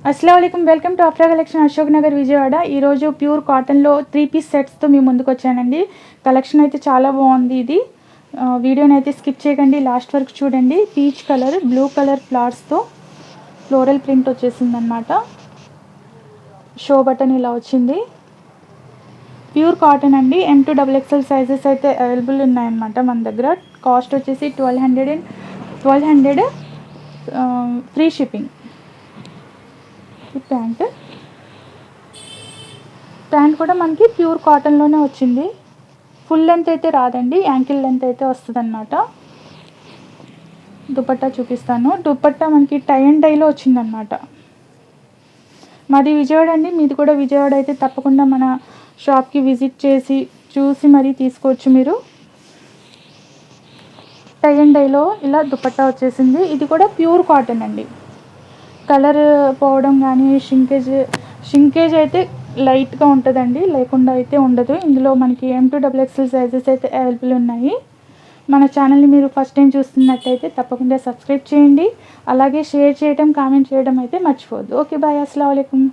अस्सलाम वालेकुम welcome to Afra collection Ashok Nagar Vijayawada. ఈరోజు ప్యూర్ కాటన్లో 3 పీస్ సెట్స్తో మీ ముందుకు వచ్చానండి। కలెక్షన్ అయితే చాలా బాగుంది। ఇది వీడియోని అయితే స్కిప్ చేయకండి, లాస్ట్ వరకు చూడండి। పీచ్ కలర్ బ్లూ కలర్ ఫ్లవర్స్తో ఫ్లోరల్ ప్రింట్ వచ్చేసింది అన్నమాట। షో బటన్ ఇలా వచ్చింది। ప్యూర్ కాటన్ అండి। M2 XXL సైజెస్ అయితే అవైలబుల్ ఉన్నాయన్నమాట మన దగ్గర। కాస్ట్ వచ్చేసి 1200 ఫ్రీ షిప్పింగ్। ప్యాంట్ కూడా మనకి ప్యూర్ కాటన్లోనే వచ్చింది। ఫుల్ లెంత్ అయితే రాదండి, యాంకిల్ లెంత్ అయితే వస్తుంది అన్నమాట। దుపట్టా చూపిస్తాను। దుపట్టా మనకి టై అండ్ డైలో వచ్చిందనమాట। మాది విజయవాడ అండి, మీది కూడా విజయవాడ అయితే తప్పకుండా మన షాప్కి విజిట్ చేసి చూసి మరీ తీసుకోవచ్చు మీరు। టై అండ్ డైలో ఇలా దుపట్టా వచ్చేసింది। ఇది కూడా ప్యూర్ కాటన్ అండి। కలర్ పోవడం కానీ షింకేజ్ అయితే లైట్గా ఉంటుందండి, లేకుండా అయితే ఉండదు। ఇందులో మనకి M2 XXL సైజెస్ అయితే అవైలబుల్ ఉన్నాయి। మన ఛానల్ని మీరు ఫస్ట్ టైం చూస్తున్నట్టయితే తప్పకుండా సబ్స్క్రైబ్ చేయండి, అలాగే షేర్ చేయడం కామెంట్ చేయడం అయితే మర్చిపోవద్దు। ఓకే బాయ్, అస్సలాము అలైకుం।